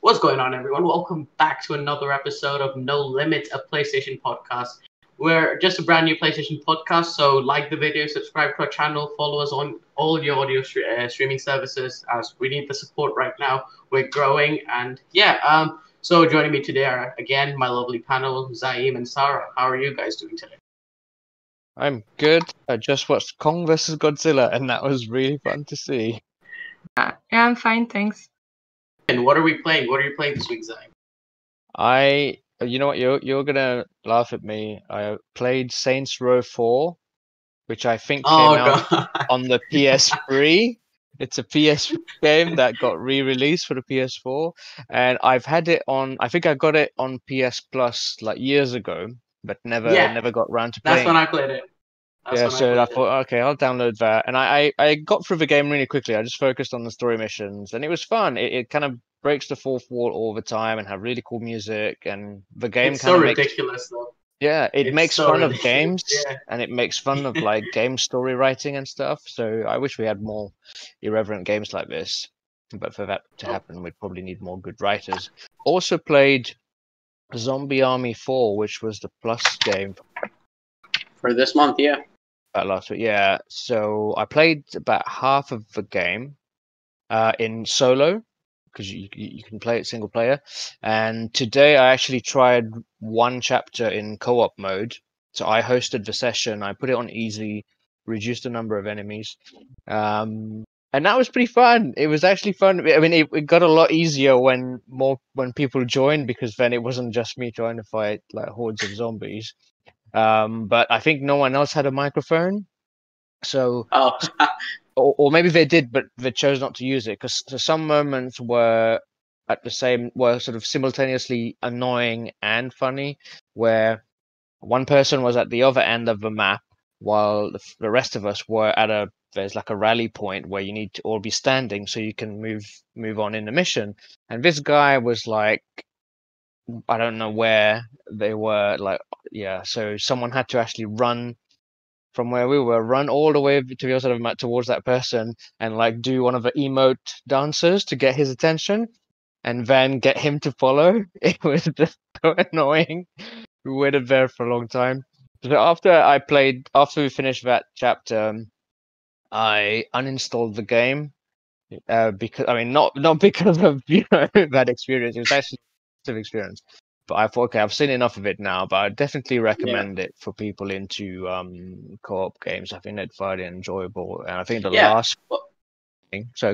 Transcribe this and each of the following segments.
What's going on, everyone? Welcome back to another episode of No Limit, a PlayStation podcast. We're just a brand new PlayStation podcast, so like the video, subscribe to our channel, follow us on all your audio streaming services, as we need the support right now. We're growing, and so joining me today are, again, my lovely panel, Zaim and Sarah. How are you guys doing today? I'm good. I just watched Kong vs. Godzilla, and that was really fun to see. Yeah, I'm fine, thanks. And what are we playing? What are you playing this week, Zaim? You know what, you're gonna laugh at me. I played Saints Row 4, which I think came out on the PS3. It's a PS game that got re-released for the PS4, and I've had it on. I think I got it on PS Plus like years ago, but never got around to playing. That's when I played it. So I thought, okay, I'll download that, and I got through the game really quickly. I just focused on the story missions, and it was fun. It kind of breaks the fourth wall all the time, and have really cool music, and the game it's kind of ridiculous though. Yeah, it makes fun of games, yeah. And it makes fun of like game story writing and stuff. So I wish we had more irreverent games like this, but for that to happen, we'd probably need more good writers. Also played Zombie Army 4, which was the Plus game for this month, yeah. Last week, yeah. So I played about half of the game in solo, because you can play it single player. And today I actually tried one chapter in co-op mode. So I hosted the session. I put it on easy, reduced the number of enemies, and that was pretty fun. It was actually fun. I mean, it got a lot easier when people joined, because then it wasn't just me trying to fight like hordes of zombies. But I think no one else had a microphone, so or maybe they did, but they chose not to use it, because some moments were sort of simultaneously annoying and funny, where one person was at the other end of the map while the rest of us were at there's like a rally point where you need to all be standing so you can move on in the mission, and this guy was like, I don't know where they were, like, yeah, so someone had to actually run from where we were, run all the way to the other side of the map towards that person, and like do one of the emote dances to get his attention, and then get him to follow. It was just so annoying. We waited there for a long time. So after we finished that chapter, I uninstalled the game, because, I mean, not because of that experience. It was actually a positive experience. But I thought, okay, I've seen enough of it now, but I definitely recommend it for people into co-op games. I think they'd find it enjoyable, and I think the last thing. So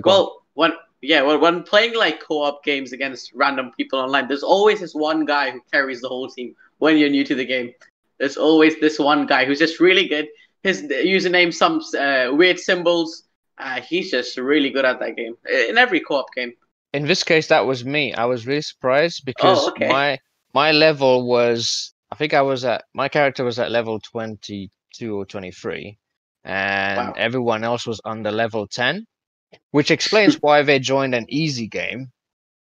when playing like co-op games against random people online, there's always this one guy who carries the whole team. When you're new to the game, there's always this one guy who's just really good. His username, some weird symbols. He's just really good at that game in every co-op game. In this case, that was me. I was really surprised because my level was, I think my character was at level 22 or 23, and everyone else was under level 10, which explains why they joined an easy game,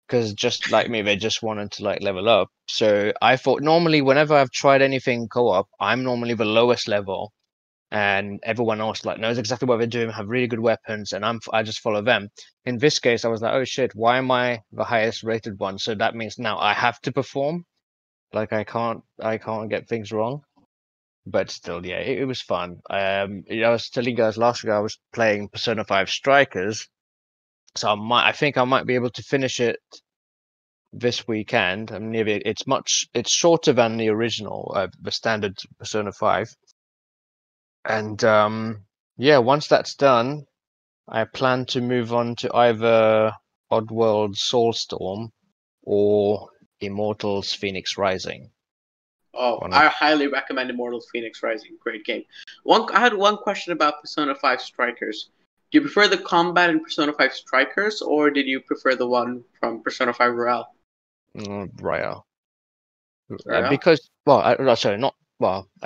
because just like me, they just wanted to like level up. So I thought, normally whenever I've tried anything co-op, I'm normally the lowest level, and everyone else like knows exactly what they're doing, have really good weapons, and I just follow them. In this case, I was like, oh shit, why am I the highest rated one? So that means now I have to perform. Like I can't get things wrong. But still, yeah, it was fun. I was telling you guys last week I was playing Persona 5 Strikers, so I think I might be able to finish it this weekend. I mean, it's shorter than the original, the standard Persona 5. And once that's done, I plan to move on to either Oddworld Soulstorm or Immortals Phoenix Rising. I highly recommend Immortals Phoenix Rising. Great game. I had one question about Persona 5 Strikers. Do you prefer the combat in Persona 5 Strikers, or did you prefer the one from Persona 5 Royale? Royale. Because, I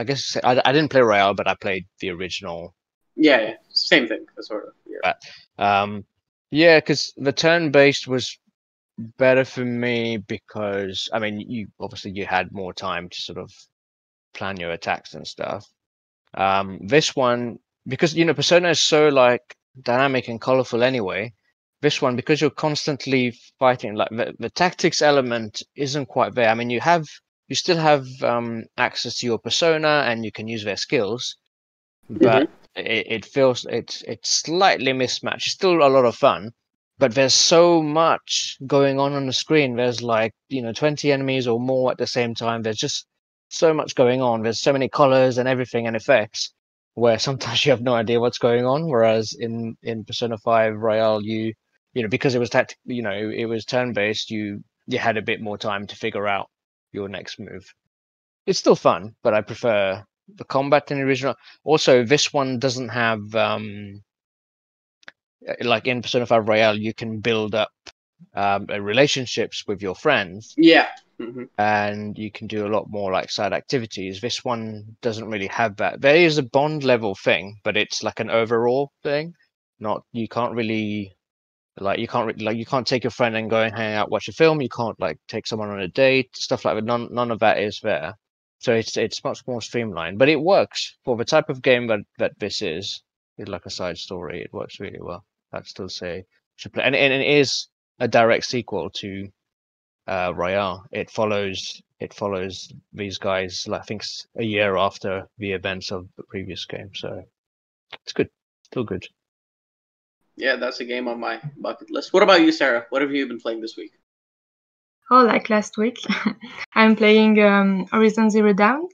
guess I didn't play Royale, but I played the original. Yeah, same thing, sort of. Yeah. Because the turn-based was better for me because, I mean, you had more time to sort of plan your attacks and stuff. This one, because Persona is so like dynamic and colorful anyway, this one, because you're constantly fighting, like the tactics element isn't quite there. I mean, you still have access to your persona and you can use their skills, but it feels it's slightly mismatched. It's still a lot of fun, but there's so much going on the screen. There's like 20 enemies or more at the same time. There's just so much going on. There's so many colors and everything and effects, where sometimes you have no idea what's going on. Whereas in Persona 5 Royale, because it was it was turn-based, you had a bit more time to figure out your next move. It's still fun, but I prefer the combat in the original. Also, this one doesn't have like in Persona 5 Royale, you can build up relationships with your friends. Yeah. And you can do a lot more like side activities. This one doesn't really have that. There is a bond level thing, but it's like an overall thing. You can't take your friend and go and hang out, watch a film. You can't like take someone on a date, stuff like that. None of that is there. So it's much more streamlined, but it works for the type of game that this is. It's like a side story. It works really well. I'd still say should play, and it is a direct sequel to Royale. It follows these guys, I think, a year after the events of the previous game. So it's good, still good. Yeah, that's a game on my bucket list. What about you, Sarah? What have you been playing this week? Oh, like last week, I'm playing Horizon Zero Dawn,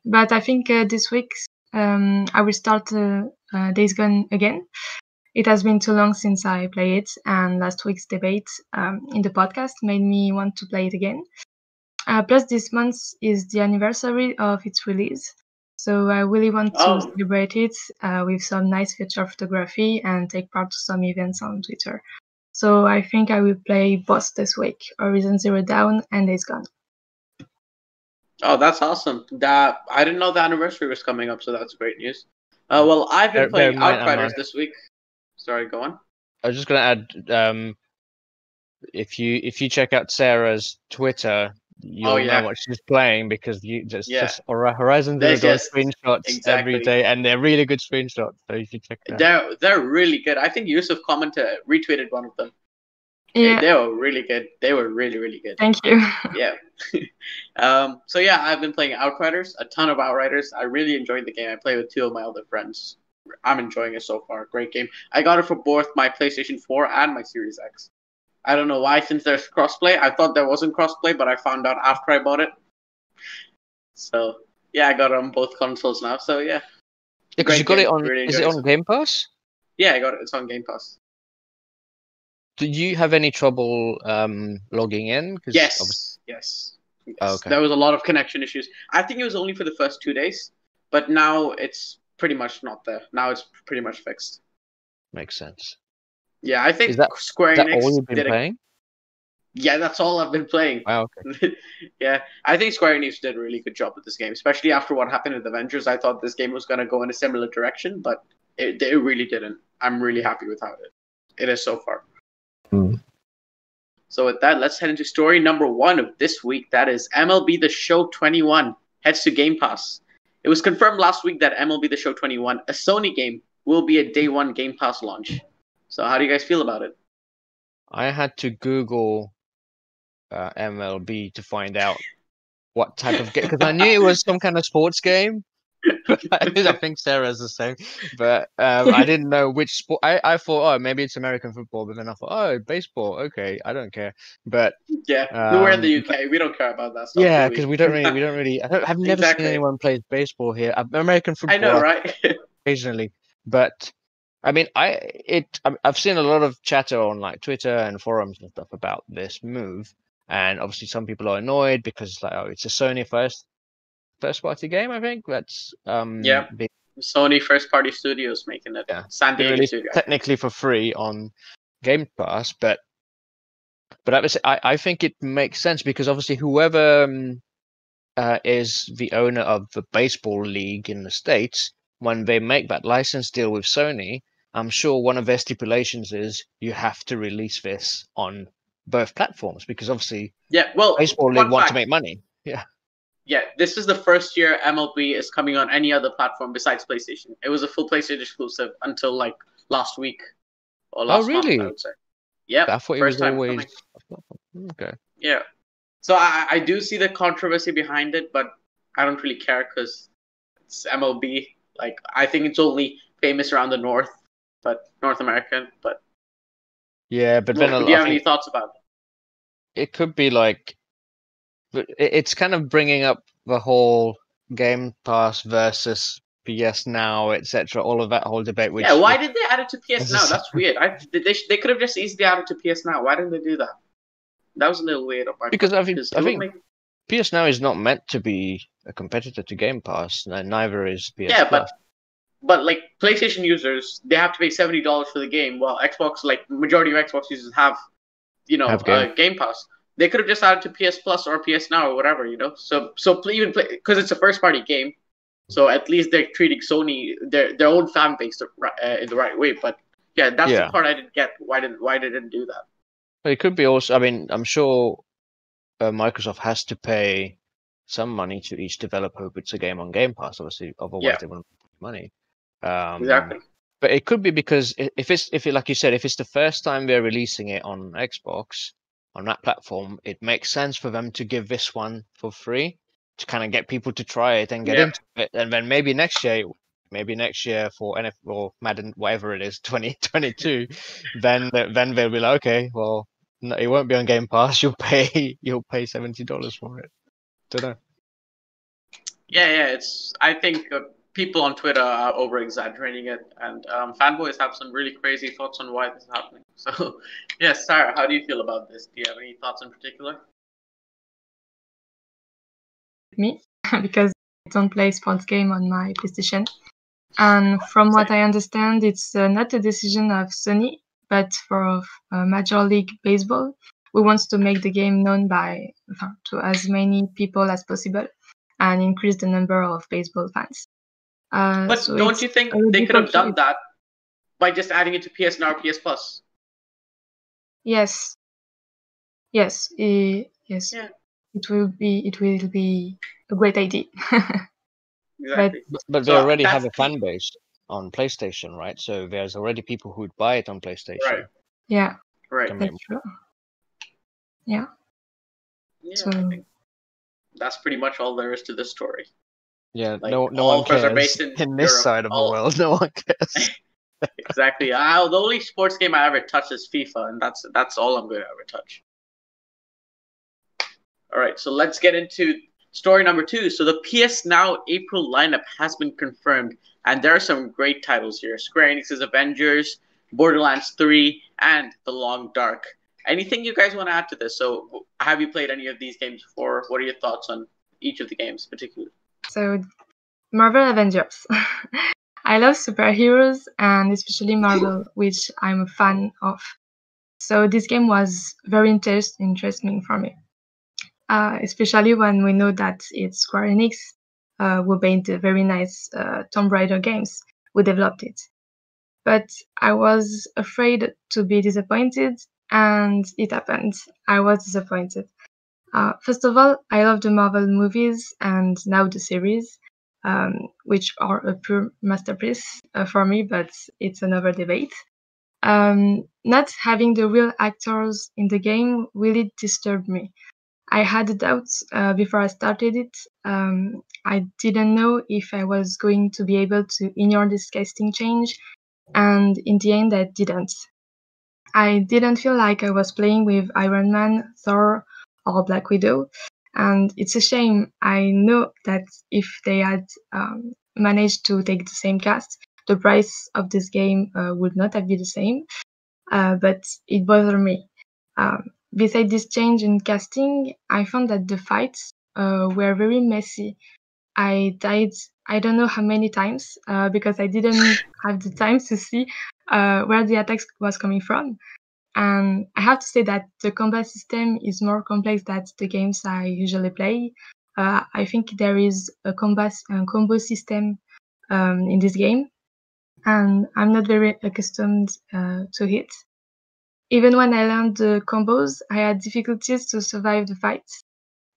but I think this week I will start Days Gone again. It has been too long since I played it, and last week's debate in the podcast made me want to play it again. Plus, this month is the anniversary of its release, so I really want to celebrate it with some nice future photography and take part to some events on Twitter. So I think I will play both this week, Horizon Zero Dawn and Days Gone. Oh, that's awesome. I didn't know the anniversary was coming up, so that's great news. Well, I've been playing Outriders this week. Sorry, go on. I was just going to add, if you check out Sarah's Twitter, you'll know what she's playing, because just Horizon Zero Dawn screenshots every day, and they're really good screenshots. So you should check it out. They're really good. I think Yusuf retweeted one of them. Yeah, they were really good. They were really, really good. Thank you. Yeah. So yeah, I've been playing Outriders, a ton of Outriders. I really enjoyed the game. I played with two of my other friends. I'm enjoying it so far. Great game. I got it for both my PlayStation 4 and my Series X. I don't know why, since there's crossplay. I thought there wasn't crossplay, but I found out after I bought it. So yeah, I got it on both consoles now. So yeah. Because you got it on. Is it on Game Pass? Yeah, I got it. It's on Game Pass. Did you have any trouble logging in? Yes. Oh, okay. There was a lot of connection issues. I think it was only for the first 2 days, but now it's pretty much not there. Now it's pretty much fixed. Makes sense. Yeah, I think Square Enix. Is that all you've been playing? Yeah, that's all I've been playing. Wow, okay. Yeah, I think Square Enix did a really good job with this game, especially after what happened with Avengers. I thought this game was going to go in a similar direction, but it really didn't. I'm really happy with how it is so far. So with that, let's head into story number 1 of this week. That is MLB The Show 21 heads to Game Pass. It was confirmed last week that MLB The Show 21, a Sony game, will be a day 1 Game Pass launch. So how do you guys feel about it? I had to Google MLB to find out what type of game, because I knew it was some kind of sports game. I think Sarah's the same, but I didn't know which sport. I thought, maybe it's American football, but then I thought, baseball. Okay, I don't care. But yeah, we're in the UK. We don't care about that stuff. Yeah, because we don't really. I've never seen anyone play baseball here. American football. I know, right? Occasionally, but I mean, I've seen a lot of chatter on like Twitter and forums and stuff about this move, and obviously some people are annoyed because it's like, it's a Sony first party game. I think that's Sony first party studios making it. Yeah, San Diego studio. Technically for free on Game Pass, but I think it makes sense because obviously whoever is the owner of the baseball league in the States, when they make that license deal with Sony, I'm sure one of their stipulations is you have to release this on both platforms, because obviously baseball league want to make money. Yeah, this is the first year MLB is coming on any other platform besides PlayStation. It was a full PlayStation exclusive until like last week or last month, I would say. Yep, I thought it first was time always coming. okay. Yeah. So I do see the controversy behind it, but I don't really care because it's MLB. Like I think it's only famous around the North American. But Yeah, but then do you I have any think thoughts about it? it could be like, but it's kind of bringing up the whole Game Pass versus PS Now, etc. All of that whole debate, Yeah, which why if did they add it to PS Now? That's weird. They could have just easily added to PS Now. Why didn't they do that? That was a little weird on my because part. I think Because it would make PS Now is not meant to be a competitor to Game Pass, and neither is PS yeah, Plus. but like PlayStation users, they have to pay $70 for the game, while Xbox, like majority of Xbox users have Have Game. Game Pass. They could have just added to PS Plus or PS Now or whatever, So even play because it's a first party game, so at least they're treating Sony their own fan base in the right way. But yeah, that's the Yeah, part I didn't get. Why they didn't do that? but it could be also. I mean, I'm sure Microsoft has to pay some money to each developer who puts a game on Game Pass. Obviously, otherwise Yeah, they wouldn't put money. exactly. But it could be because if it like you said, if it's the first time they're releasing it on Xbox on that platform, it makes sense for them to give this one for free to kind of get people to try it and get Yeah, into it, and then maybe next year for NFL or Madden, whatever it is, 2022, then they'll be like, okay, well, no, it won't be on Game Pass. You'll pay $70 for it. Don't know. yeah. I think people on Twitter are over exaggerating it, and fanboys have some really crazy thoughts on why this is happening. So, yeah, Sarah, how do you feel about this? Do you have any thoughts in particular? Me, because I don't play sports game on my PlayStation. And from what I understand, it's not a decision of Sony, but for Major League Baseball, who wants to make the game known to as many people as possible and increase the number of baseball fans. But So don't it's you think a they could logical have done choice. that by just adding it to PS Now or PS Plus? Yes, yes, yes. Yeah, It will be a great idea. But exactly. But they So already have that's a fan base on PlayStation, right? So there's already people who'd buy it on right, PlayStation. yeah, right. Can make that's true. Yeah. Yeah, So I think that's pretty much all there is to this story. Yeah, Like no all one of us are cares based in in this Europe. side of the world. No one cares. Exactly. The only sports game I ever touched is FIFA, and that's all I'm going to ever touch. All right, so let's get into story number 2. So the PS Now April lineup has been confirmed, and there are some great titles here. Square Enix's Avengers, Borderlands 3, and The Long Dark. Anything you guys want to add to this? So have you played any of these games before? What are your thoughts on each of the games particularly? So Marvel Avengers. I love superheroes and especially Marvel, which I'm a fan of. So this game was very interesting for me, especially when we know that it's Square Enix who made the very nice Tomb Raider games, who developed it. But I was afraid to be disappointed, and it happened. I was disappointed. First of all, I love the Marvel movies and now the series, which are a pure masterpiece for me, but it's another debate. Not having the real actors in the game really disturbed me. I had doubts before I started it. I didn't know if I was going to be able to ignore this casting change, and in the end, I didn't. I didn't feel like I was playing with Iron Man, Thor, or Black Widow, and it's a shame. I know that if they had managed to take the same cast, the price of this game would not have been the same, but it bothered me. Besides this change in casting, I found that the fights were very messy. I died I don't know how many times because I didn't have the time to see where the attacks was coming from. And I have to say that the combat system is more complex than the games I usually play. I think there is a combo system in this game, and I'm not very accustomed to it. Even when I learned the combos, I had difficulties to survive the fights,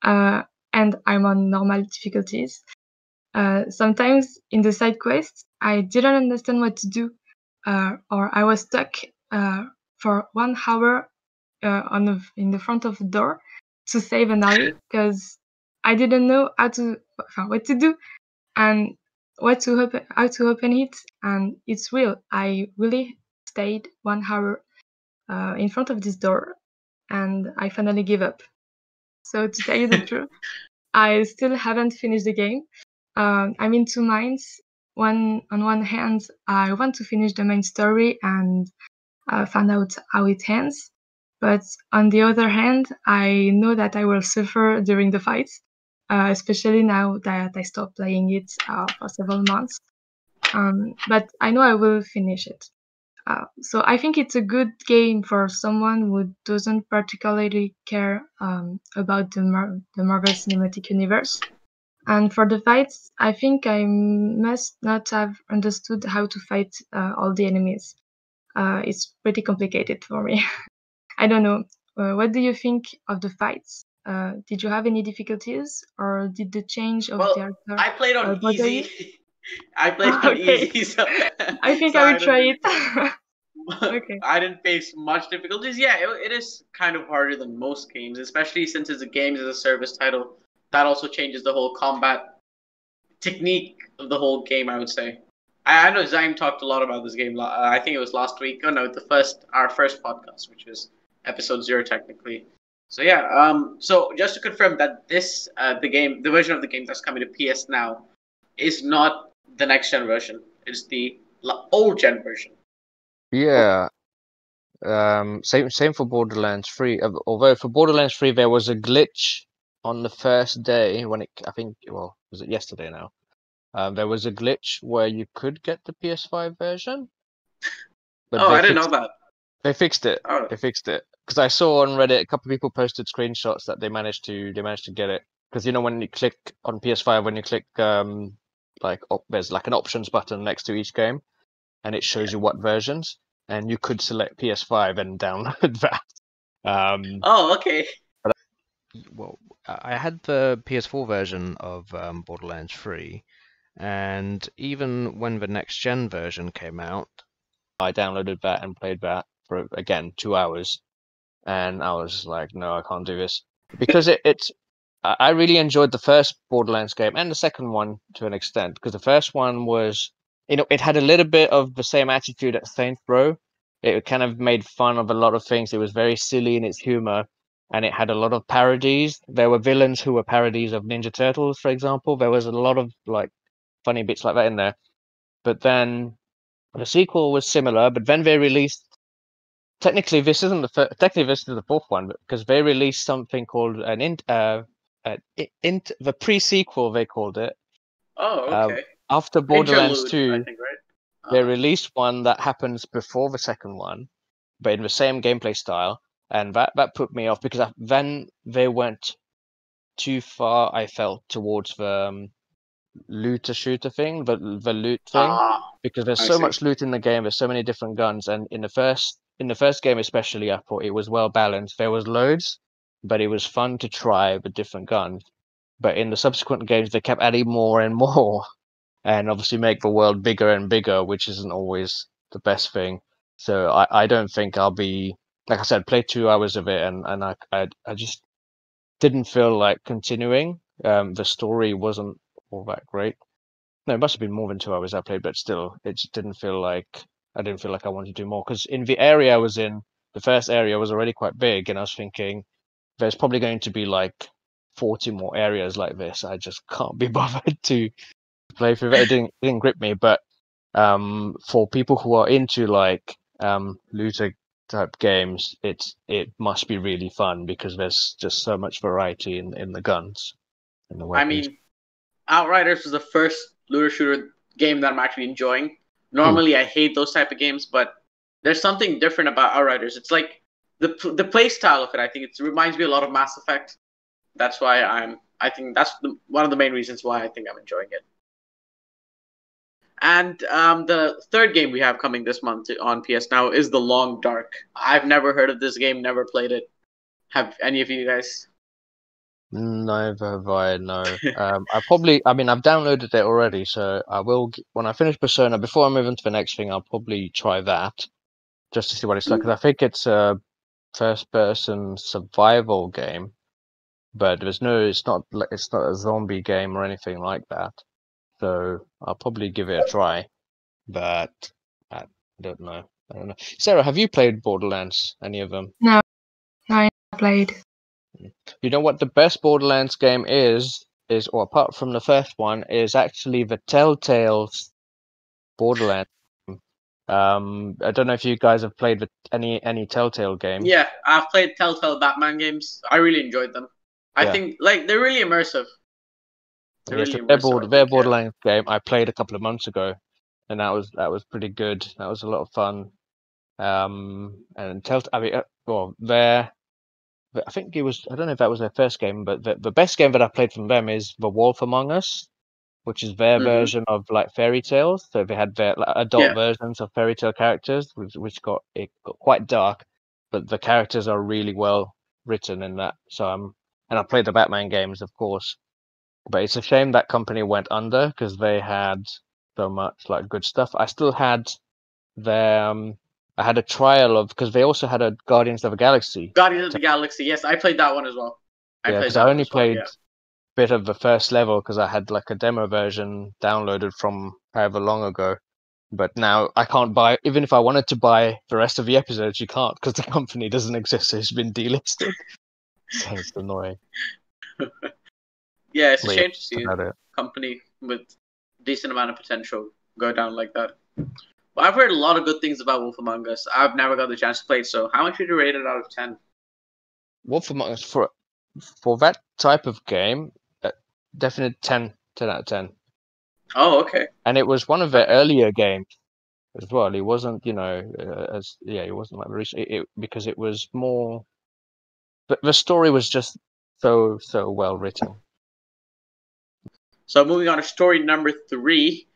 uh, and I'm on normal difficulties. Sometimes in the side quests, I didn't understand what to do, or I was stuck for 1 hour in the front of the door to save an alley because I didn't know what to do and how to open it. And it's real. I really stayed 1 hour in front of this door, and I finally gave up. So to tell you the truth, I still haven't finished the game. I'm in two minds. On one hand, I want to finish the main story and find out how it ends. But on the other hand, I know that I will suffer during the fights, especially now that I stopped playing it for several months. But I know I will finish it. So I think it's a good game for someone who doesn't particularly care about the Marvel Cinematic Universe. And for the fights, I think I must not have understood how to fight all the enemies. It's pretty complicated for me. I don't know. What do you think of the fights? Did you have any difficulties, or did the change of the actor I played on bother you? easy. I played on Okay. easy, so I think so I I will don't try really. it. Okay. I didn't face much difficulties. Yeah, it is kind of harder than most games, especially since it's a games as a service title. That also changes the whole combat technique of the whole game, I would say. I know Zaim talked a lot about this game. I think it was last week. Oh no, our first podcast, which was episode 0 technically. So yeah, so just to confirm that the version of the game that's coming to PS now, is not the next gen version. It's the old gen version. Yeah. Same for Borderlands 3. Although for Borderlands 3 there was a glitch on the first day when was it yesterday now? There was a glitch where you could get the PS5 version, but I didn't know that. They fixed it. Oh. They fixed it because I saw on Reddit a couple of people posted screenshots that they managed to get it. Because when you click on PS5, when you click there's like an options button next to each game, and it shows you what versions, and you could select PS5 and download that. Okay. Well, I had the PS4 version of Borderlands 3, and even when the next gen version came out, I downloaded that and played that for again 2 hours, and I was like, no, I can't do this because I really enjoyed the first Borderlands game and the second one to an extent because the first one was it had a little bit of the same attitude as Saints Row. It kind of made fun of a lot of things. It was very silly in its humor, and it had a lot of parodies. There were villains who were parodies of Ninja Turtles, for example. There was a lot of like funny bits like that in there. But then the sequel was similar, but then they released. Technically, this isn't the first. Technically, this is the fourth one because they released something called the pre-sequel. They called it. Oh, okay. After Borderlands Interlude, 2, I think, right? they released one that happens before the second one, but in the same gameplay style, and that put me off because then they went too far. I felt towards the looter shooter thing, the loot thing, because there's so much loot in the game. There's so many different guns, and in the first game especially, I thought it was well balanced. There was loads, but it was fun to try the different guns. But in the subsequent games, they kept adding more and more, and obviously make the world bigger and bigger, which isn't always the best thing. So I don't think I'll be, like I said, play 2 hours of it, and I just didn't feel like continuing. The story wasn't all that great. No, it must have been more than 2 hours I played, but still, it just didn't feel like I wanted to do more. Because in the area I was in, the first area was already quite big, and I was thinking there's probably going to be like 40 more areas like this. I just can't be bothered to play through it. It didn't grip me. But for people who are into like looter type games, it must be really fun because there's just so much variety in the guns and the weapons. I mean, Outriders was the first looter shooter game that I'm actually enjoying. Normally, I hate those type of games, but there's something different about Outriders. It's like the play style of it. I think it reminds me a lot of Mass Effect. That's why I think that's one of the main reasons why I think I'm enjoying it. And the third game we have coming this month on PS Now is The Long Dark. I've never heard of this game, never played it. Have any of you guys? Neither have I, no. I've downloaded it already, so I will, when I finish Persona, before I move into the next thing, I'll probably try that. just to see what it's like. 'Cause I think it's a first-person survival game, but it's not a zombie game or anything like that. So I'll probably give it a try, but I don't know. I don't know. Sarah, have you played Borderlands? Any of them? No, I never played. You know what the best Borderlands game is, or apart from the first one, is actually the Telltale's Borderlands. I don't know if you guys have played any Telltale games. Yeah, I've played Telltale Batman games. I really enjoyed them. I think they're really immersive. They're really immersive. Their Borderlands game I played a couple of months ago, and that was pretty good. That was a lot of fun. And Telltale, I mean, I think it was, I don't know if that was their first game, but the best game that I played from them is The Wolf Among Us, which is their version of like fairy tales. So they had their adult versions of fairy tale characters, which got quite dark, but the characters are really well written in that. So and I played the Batman games, of course, but it's a shame that company went under because they had so much like good stuff. I still had their I had a trial of, because they also had a Guardians of the Galaxy. Guardians of the Galaxy, yes, I played that one as well. Because I only played a bit of the first level because I had like a demo version downloaded from however long ago. But now I can't buy, even if I wanted to buy the rest of the episodes, you can't because the company doesn't exist. It's been delisted. So it's annoying. Yeah, it's a shame to see a company with decent amount of potential go down like that. But I've heard a lot of good things about Wolf Among Us. I've never got the chance to play it, so how much would you rate it out of 10? Wolf Among Us, for that type of game, definite 10 out of 10. Oh, okay. And it was one of their earlier games as well. It wasn't, it wasn't like recent, because it was more, but the story was just so well written. So moving on to story number 3,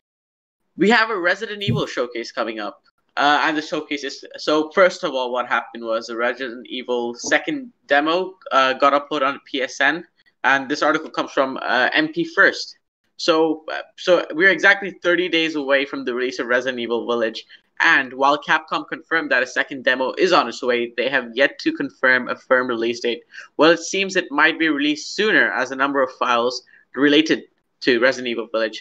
we have a Resident Evil showcase coming up. And the showcase is, so first of all, what happened was a Resident Evil 2nd demo got uploaded on PSN, and this article comes from MP First. So we're exactly 30 days away from the release of Resident Evil Village, and while Capcom confirmed that a second demo is on its way, they have yet to confirm a firm release date. Well, it seems it might be released sooner, as a number of files related to Resident Evil Village,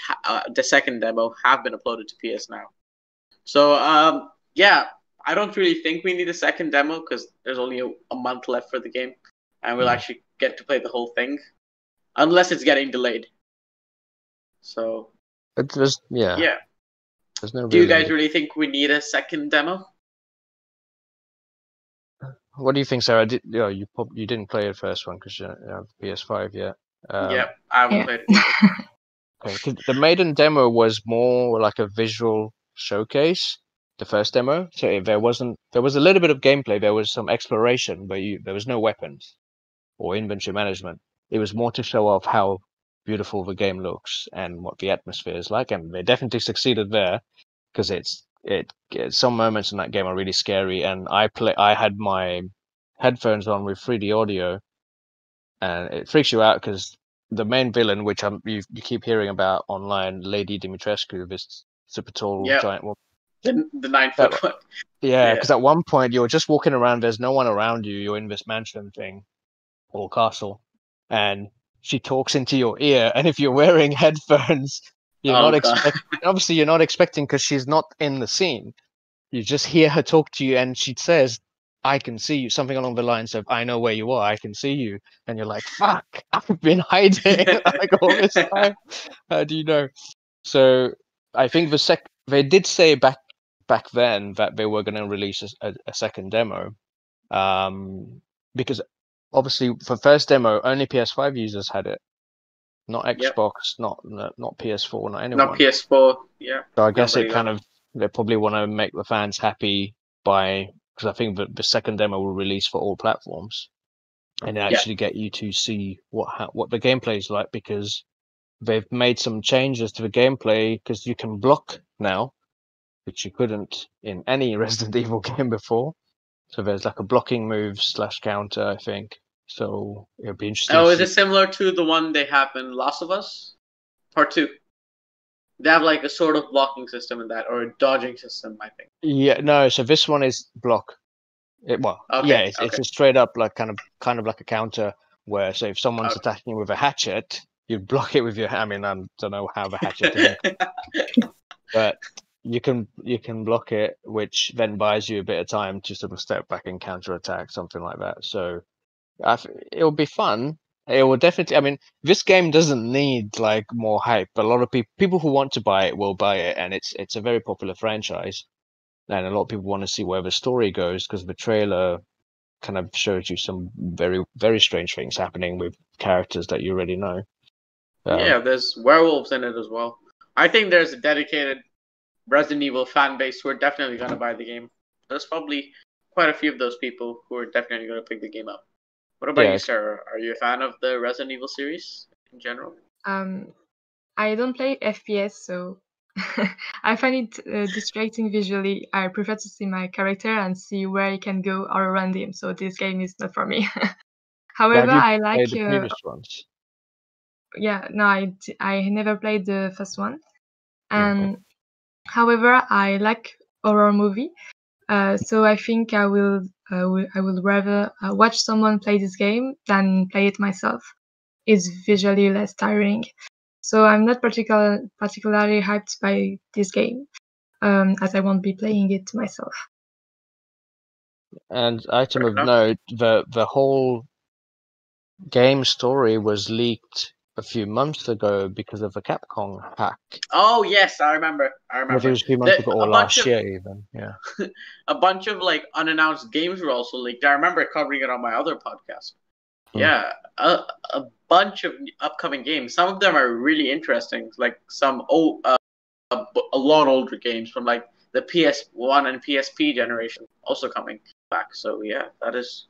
the second demo, have been uploaded to PS Now. So, I don't really think we need a second demo because there's only a month left for the game, and we'll actually get to play the whole thing, unless it's getting delayed. So, There's no. Do you guys really think we need a second demo? What do you think, Sarah? You didn't play the first one because you have PS5 yet. I haven't played it. Okay, the maiden demo was more like a visual showcase. The first demo, so there was a little bit of gameplay. There was some exploration, but there was no weapons or inventory management. It was more to show off how beautiful the game looks and what the atmosphere is like, and they definitely succeeded there because some moments in that game are really scary. And I had my headphones on with 3D audio, and it freaks you out because the main villain, which you keep hearing about online, Lady Dimitrescu, this super tall giant woman. The 9 foot one. Yeah, because at one point you're just walking around, there's no one around you, you're in this mansion thing or castle, and she talks into your ear, and if you're wearing headphones, obviously you're not expecting, because she's not in the scene. You just hear her talk to you, and she says, "I can see you," something along the lines of, "I know where you are, I can see you," and you're like, "Fuck, I've been hiding like all this time. How do you know?" So I think they did say back then that they were going to release a second demo, because obviously for first demo only PS5 users had it, not Xbox, not PS4, not anyone. Not PS4, yeah. So I guess they probably want to make the fans happy because I think the second demo will release for all platforms, and actually get you to see what the gameplay is like, because they've made some changes to the gameplay, because you can block now, which you couldn't in any Resident Evil game before. So there's like a blocking move / counter, I think. So it'll be interesting. Oh, is it similar to the one they have in Last of Us Part 2? They have like a sort of blocking system in that, or a dodging system, I think. Yeah, no. So this one is block. Okay, It's okay. a straight up like kind of like a counter where, so if someone's Okay. attacking you with a hatchet, you block it with your. I mean, I don't know how the hatchet is, but you can block it, which then buys you a bit of time to sort of step back and counter attack, something like that. So it'll be fun. It will definitely. I mean, this game doesn't need like more hype. A lot of people who want to buy it will buy it, and it's a very popular franchise. And a lot of people want to see where the story goes because the trailer kind of shows you some very, very strange things happening with characters that you already know. Yeah, there's werewolves in it as well. I think there's a dedicated Resident Evil fan base who are definitely going to buy the game. There's probably quite a few of those people who are definitely going to pick the game up. What about Yeah. you, Sarah? Are you a fan of the Resident Evil series in general? I don't play FPS, so I find it distracting visually. I prefer to see my character and see where he can go all around him. So this game is not for me. However, Have you I like. played the previous ones? Yeah, no, I never played the first one. Okay. And however, I like horror movie. So I think I will rather watch someone play this game than play it myself. It's visually less tiring. So I'm not particularly hyped by this game, as I won't be playing it myself. And item Fair of enough. note, the whole game story was leaked a few months ago because of a Capcom hack. Oh yes, I remember. Maybe it was a few months ago or A bunch last of year even. Yeah. a bunch of like unannounced games were also leaked. I remember covering it on my other podcast. Hmm. Yeah, a bunch of upcoming games. Some of them are really interesting, like some a lot older games from like the PS1 and PSP generation also coming back. So yeah, that is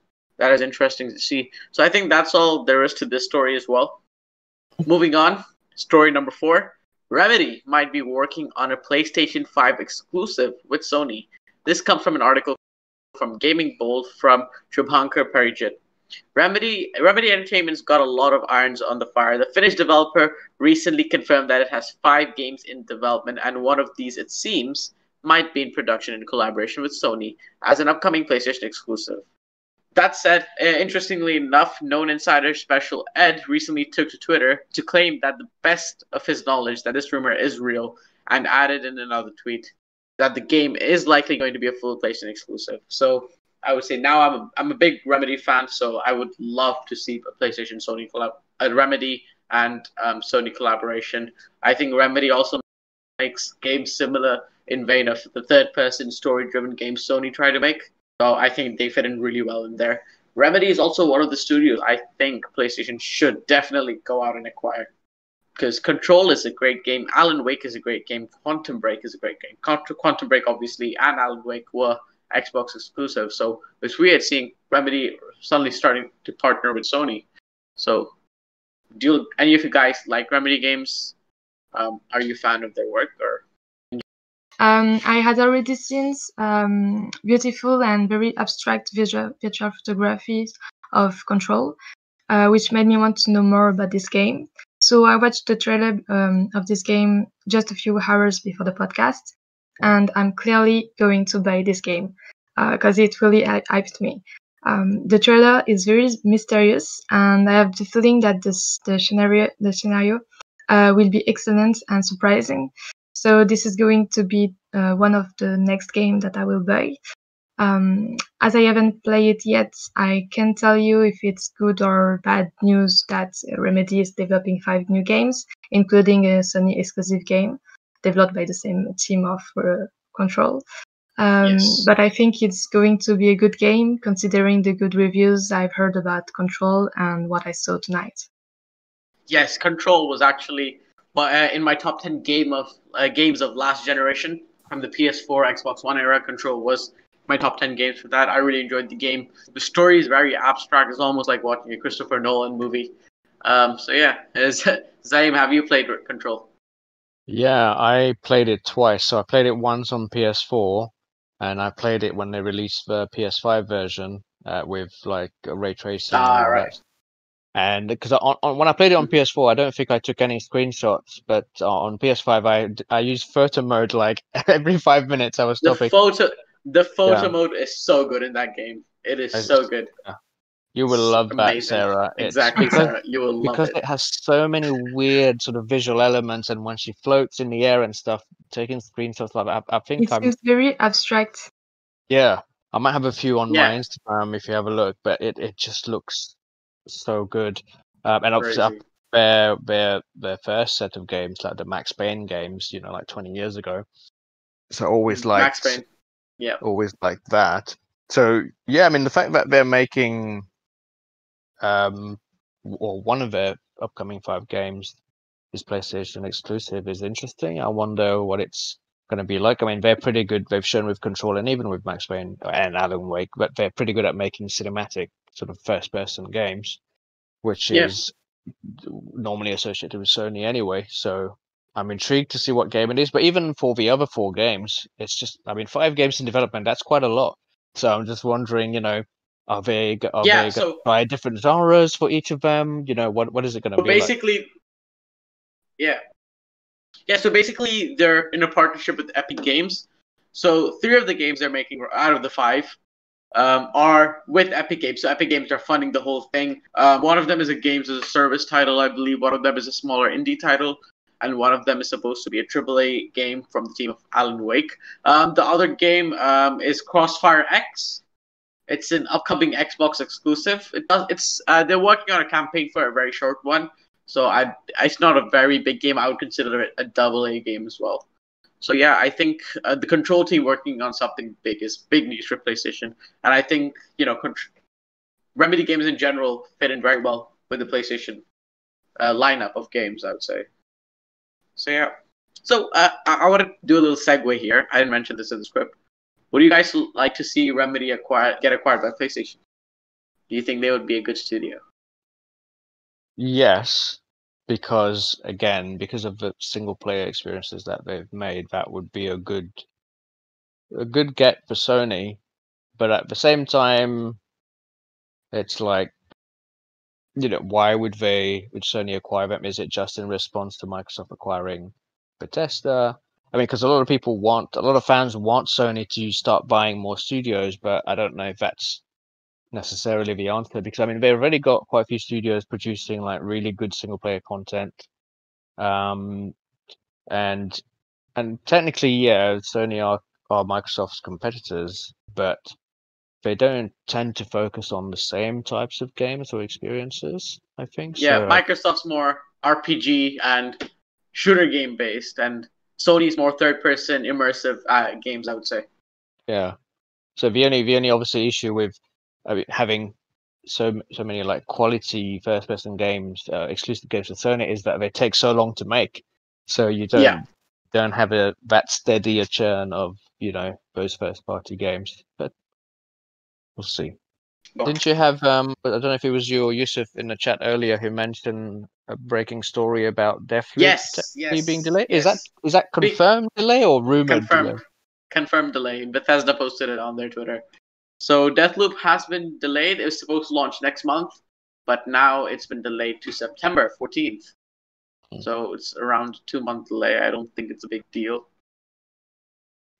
interesting to see. So I think that's all there is to this story as well. Moving on, story number 4. Remedy might be working on a PlayStation 5 exclusive with Sony. This comes from an article from Gaming Bold from Shubhankar Parijit. Remedy Entertainment's got a lot of irons on the fire. The Finnish developer recently confirmed that it has 5 games in development, and one of these, it seems, might be in production in collaboration with Sony as an upcoming PlayStation exclusive. That said, interestingly enough, known insider Special Ed recently took to Twitter to claim that the best of his knowledge that this rumor is real, and added in another tweet that the game is likely going to be a full PlayStation exclusive. So I would say now I'm a big Remedy fan, so I would love to see a PlayStation Sony Remedy and Sony collaboration. I think Remedy also makes games similar in vein of the third-person story-driven games Sony try to make. So I think they fit in really well in there. Remedy is also one of the studios I think PlayStation should definitely go out and acquire. Because Control is a great game, Alan Wake is a great game, Quantum Break is a great game. Quantum Break, obviously, and Alan Wake were Xbox exclusive. So it's weird seeing Remedy suddenly starting to partner with Sony. So do any of you guys like Remedy games? Are you a fan of their work? Or I had already seen beautiful and very abstract visual photographies of Control, which made me want to know more about this game. So I watched the trailer of this game just a few hours before the podcast, and I'm clearly going to buy this game because it really hyped me. The trailer is very mysterious, and I have the feeling that the scenario will be excellent and surprising. So this is going to be one of the next games that I will buy. As I haven't played it yet, I can't tell you if it's good or bad news that Remedy is developing 5 new games, including a Sony exclusive game developed by the same team of Control. yes. But I think it's going to be a good game, considering the good reviews I've heard about Control and what I saw tonight. Yes, Control was actually in my top 10 games of last generation from the PS4, Xbox One era. Control was my top 10 games for that. I really enjoyed the game. The story is very abstract. It's almost like watching a Christopher Nolan movie. So yeah, Zaim, have you played Control? Yeah, I played it twice. So I played it once on PS4, and I played it when they released the PS5 version with like ray tracing and all Right. that. And because when I played it on PS4, I don't think I took any screenshots, but on PS5, I used photo mode like every 5 minutes. I was The stopping. photo Yeah. mode is so good in that game. It is It's- so good. yeah. You will It's love that, amazing. Sarah. It's Exactly, because Sarah. You will love because it. it has so many weird sort of visual elements, and when she floats in the air and stuff, taking screenshots like that, I think It seems very abstract. yeah, I might have a few on my Yeah. Instagram if you have a look, but it just looks so good. And obviously, Crazy. their first set of games, like the Max Payne games, like 20 years ago. So always Max liked Payne. Yeah. always liked that. So yeah, I mean the fact that they're making or one of their upcoming 5 games is PlayStation exclusive is interesting. I wonder what it's going to be like. I mean, they're pretty good. They've shown with Control and even with Max Payne and Alan Wake, but they're pretty good at making cinematic sort of first-person games, which Yeah. is normally associated with Sony anyway. So I'm intrigued to see what game it is. But even for the other 4 games, it's just, I mean, 5 games in development, that's quite a lot. So I'm just wondering, are they Yeah, going to so try different genres for each of them? What is it going to be like? basically, yeah. Yeah, so basically they're in a partnership with Epic Games. So 3 of the games they're making out of the 5 are with Epic Games. So Epic Games are funding the whole thing. One of them is a games as a service title, I believe. One of them is a smaller indie title, and one of them is supposed to be a AAA game from the team of Alan Wake. The other game is Crossfire X. It's an upcoming Xbox exclusive. They're working on a campaign for a very short one, so it's not a very big game. I would consider it a AA game as well. So yeah, I think the Control team working on something big is big news for PlayStation, and I think Remedy games in general fit in very well with the PlayStation lineup of games, I would say. So yeah, so I want to do a little segue here. I didn't mention this in the script. Would you guys like to see Remedy get acquired by PlayStation? Do you think they would be a good studio? Yes, because of the single player experiences that they've made, that would be a good get for Sony. But at the same time, it's like, why would Sony acquire them? Is it just in response to Microsoft acquiring Bethesda? I mean, because a lot of fans want Sony to start buying more studios, but I don't know if that's necessarily the answer, because I mean they've already got quite a few studios producing like really good single player content, and technically, yeah, Sony are Microsoft's competitors, but they don't tend to focus on the same types of games or experiences, I think. Yeah, So Microsoft's more RPG and shooter game based, and Sony's more third person immersive games, I would say. yeah, so the only obviously issue with having so many like quality first person games, exclusive games with Sony, is that they take so long to make. So you don't have that steady a churn of those first party games. But we'll see. Well, Didn't you have I don't know if it was you or Yusuf in the chat earlier who mentioned a breaking story about Deathloop yes, being delayed? yes. Is that confirmed delay or rumored delay? Confirmed delay. Bethesda posted it on their Twitter. So Deathloop has been delayed. It was supposed to launch next month, but now it's been delayed to September 14th. So it's around 2-month delay. I don't think it's a big deal.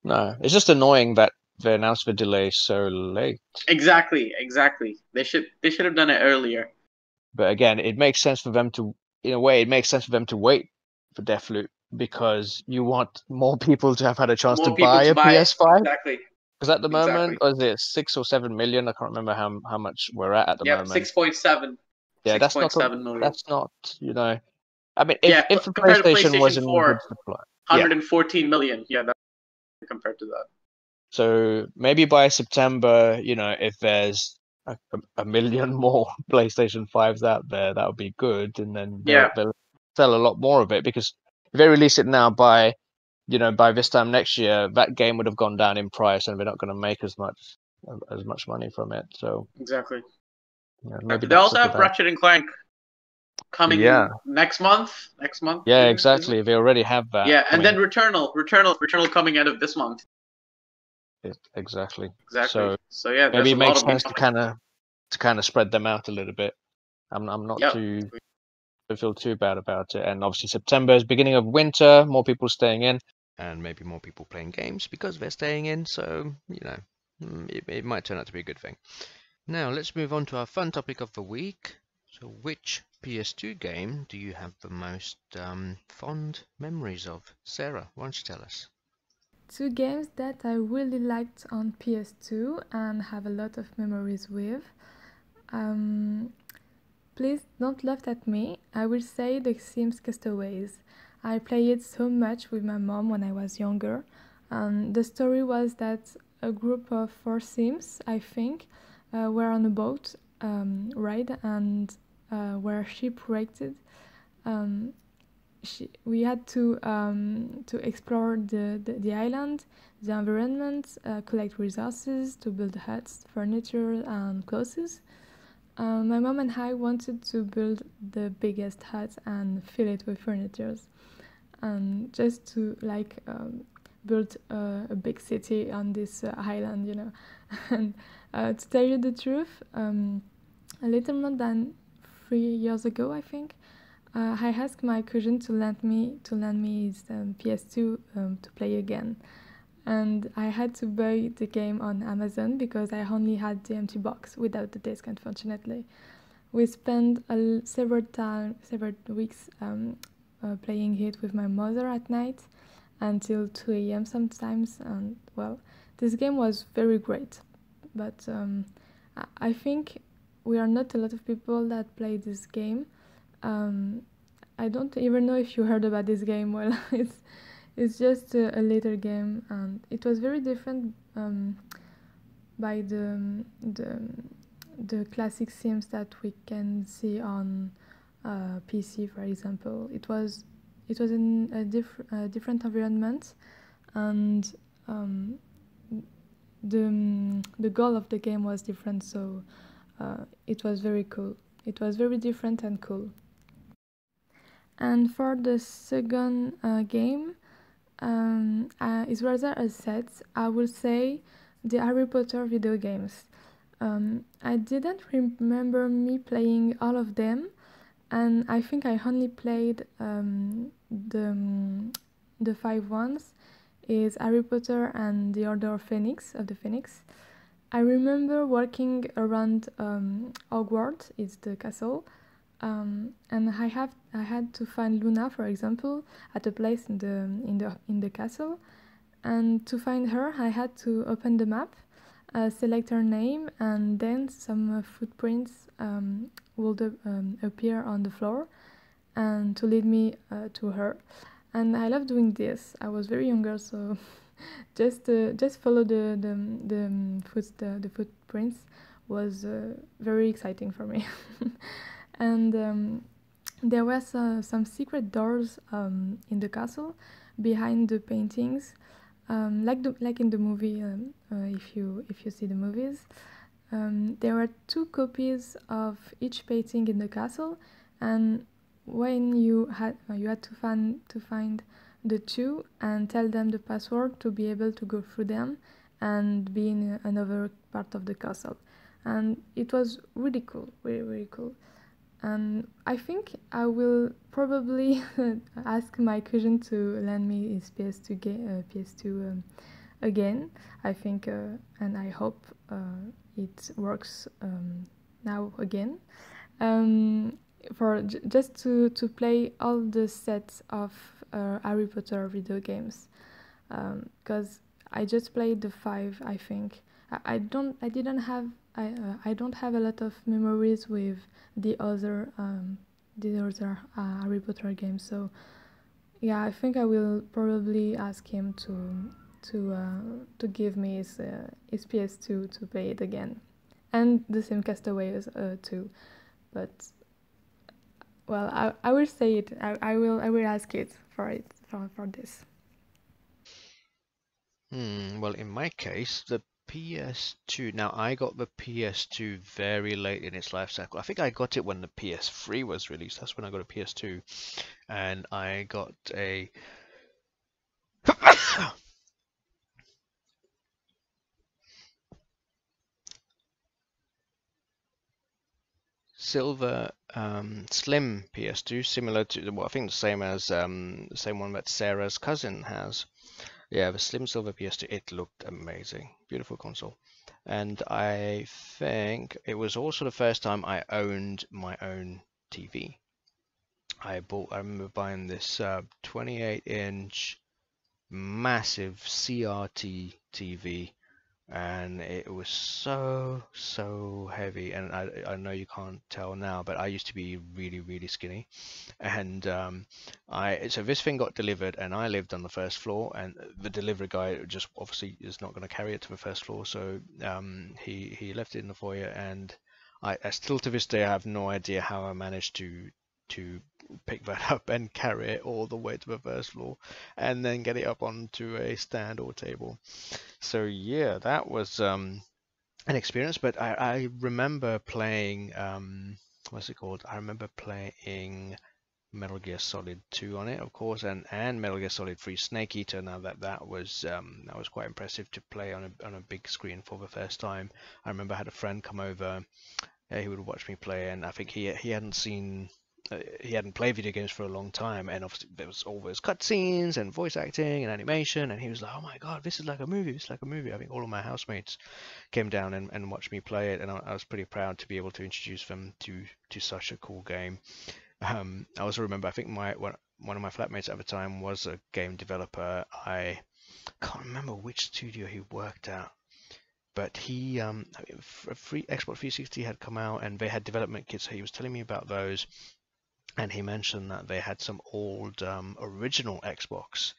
No, it's just annoying that they announced the delay so late. Exactly. They should have done it earlier. But again, it makes sense for them to, in a way, it makes sense for them to wait for Deathloop, because you want more people to have had a chance to buy a PS5. Exactly. Because at the moment, was it 6 or 7 million? I can't remember how much we're at the moment. 6.7. Yeah, 6.7 million. That's not, I mean, if the PlayStation was in 4, good supply, 114 million. Yeah, that's compared to that. So maybe by September, if there's a million more PlayStation 5s out there, that would be good, and then they'll sell a lot more of it, because if they release it now by this time next year, that game would have gone down in price, and they're not going to make as much money from it. So exactly. Maybe they also have Ratchet and Clank coming next month. Yeah, exactly. They already have that. Yeah, and then Returnal coming out of this month. Exactly. So yeah, maybe it makes sense to kind of spread them out a little bit. I'm not Yep. too don't feel too bad about it. And obviously September is beginning of winter, more people staying in. And maybe more people playing games because they're staying in, so, you know, it might turn out to be a good thing. Now, let's move on to our fun topic of the week. So, which PS2 game do you have the most fond memories of? Sarah, why don't you tell us? Two games that I really liked on PS2 and have a lot of memories with. Please don't laugh at me. I will say The Sims Castaways. I played it so much with my mom when I was younger. The story was that a group of 4 Sims, I think, were on a boat ride and were shipwrecked. Um, we had to explore the island, the environment, collect resources to build huts, furniture, and clothes. My mom and I wanted to build the biggest hut and fill it with furniture, and just to build a big city on this island, you know. And to tell you the truth, a little more than 3 years ago, I think, I asked my cousin to lend me his PS2 to play again, and I had to buy the game on Amazon because I only had the empty box without the disc, unfortunately. We spent several weeks playing it with my mother at night until 2 a.m. sometimes, and well, this game was very great, but I think we are not a lot of people that play this game. I don't even know if you heard about this game. Well, it's just a later game, and it was very different by the classic Sims that we can see on PC, for example. It was in a different environment, and the goal of the game was different. So it was very cool. It was very different and cool. And for the second game, it's rather a set. I would say the Harry Potter video games. I didn't remember me playing all of them, and I think I only played the 5 ones. Is Harry Potter and the Order of the Phoenix. I remember walking around Hogwarts, it's the castle, and I had to find Luna, for example, at a place in the castle, and to find her, I had to open the map, select her name, and then some footprints would appear on the floor, and to lead me to her. And I love doing this. I was very younger, so just follow the footprints was very exciting for me. And there were some secret doors in the castle behind the paintings, like in the movie. If you see the movies, there were 2 copies of each painting in the castle, and when you had to find the 2 and tell them the password to be able to go through them and be in another part of the castle. And it was really cool, really, really cool. And I think I will probably ask my cousin to lend me his PS2 again. I think, and I hope it works now again. For just to play all the sets of Harry Potter video games, because I just played the 5. I think I don't have a lot of memories with the other Harry Potter games. So yeah, I think I will probably ask him to give me his PS2 to play it again, and the same Castaways too. But well, I will say it. I will ask it for this. Well, in my case, the PS2. Now, I got the PS2 very late in its life cycle. I think I got it when the PS3 was released. That's when I got a PS2, and I got a. silver slim PS2, similar to, well, I think the same as the same one that Sarah's cousin has. Yeah, the slim silver PS2. It looked amazing, beautiful console, and I think it was also the first time I owned my own TV. I remember buying this 28-inch massive CRT TV, and it was so heavy. And I know you can't tell now, but I used to be really skinny. And so this thing got delivered, and I lived on the first floor, and the delivery guy just obviously is not going to carry it to the first floor, so he left it in the foyer. And I still to this day I have no idea how I managed to pick that up and carry it all the way to the first floor and then get it up onto a stand or table. So yeah, that was an experience. But I remember playing what's it called? I remember playing Metal Gear Solid 2 on it, of course, and Metal Gear Solid 3 Snake Eater. Now that was quite impressive to play on a big screen for the first time. I remember I had a friend come over. He would watch me play, and I think he hadn't seen. He hadn't played video games for a long time, and obviously there was always cutscenes and voice acting and animation, and he was like, "Oh my god, this is like a movie! This is like a movie!" I think all of my housemates came down and watched me play it, and I was pretty proud to be able to introduce them to such a cool game. I also remember, I think one of my flatmates at the time was a game developer. I can't remember which studio he worked at, but he Xbox 360 had come out, and they had development kits, so he was telling me about those. And he mentioned that they had some old original Xbox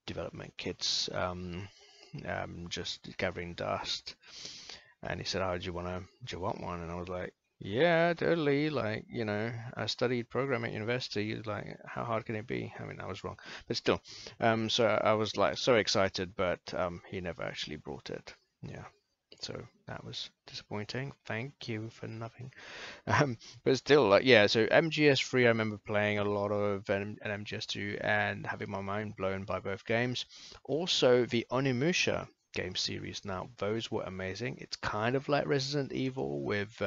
development kits just gathering dust. And he said, "Oh, do you want one?" And I was like, "Yeah, totally. Like, you know, I studied programming at university. Like, how hard can it be?" I mean, I was wrong, but still. So I was like so excited, but he never actually brought it. Yeah. So that was disappointing. Thank you for nothing. But still, like, yeah, so MGS3, I remember playing a lot of, and MGS2, and having my mind blown by both games. Also, the Onimusha game series. Now, those were amazing. It's kind of like Resident Evil with,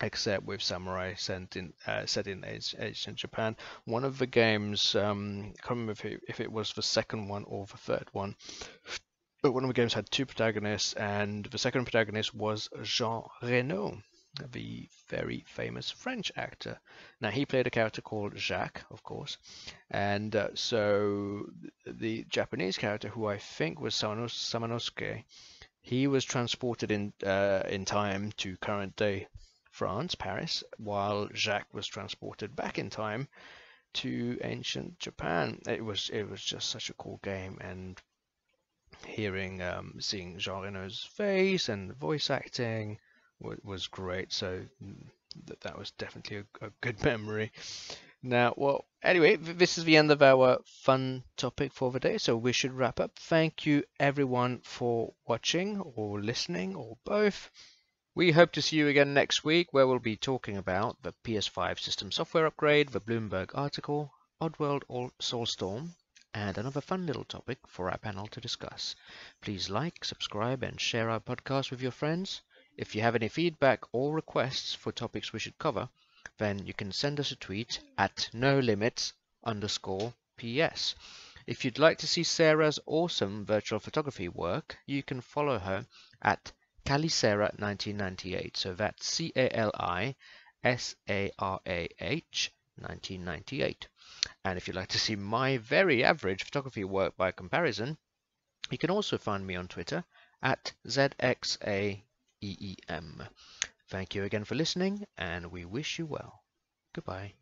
except with samurai set in ancient Japan. One of the games, I can't remember if it was the second one or the third one, but one of the games had two protagonists, and the second protagonist was Jean Reno, the very famous French actor. Now, he played a character called Jacques, of course, and so the Japanese character, who I think was Samanosuke, he was transported in time to current day France, Paris, while Jacques was transported back in time to ancient Japan. It was just such a cool game, and seeing Jean Reno's face and voice acting was great. So that was definitely a good memory. Now, well, anyway, this is the end of our fun topic for the day, so we should wrap up. Thank you everyone for watching or listening or both. We hope to see you again next week, where we'll be talking about the PS5 system software upgrade, the Bloomberg article, Oddworld or Soulstorm, and another fun little topic for our panel to discuss. Please like, subscribe, and share our podcast with your friends. If you have any feedback or requests for topics we should cover, then you can send us a tweet at nolimits_PS. If you'd like to see Sarah's awesome virtual photography work, you can follow her at Calisarah1998. So that's CALISARAH 1998. And if you'd like to see my very average photography work by comparison, you can also find me on Twitter at ZXAEEM. Thank you again for listening, and we wish you well. Goodbye.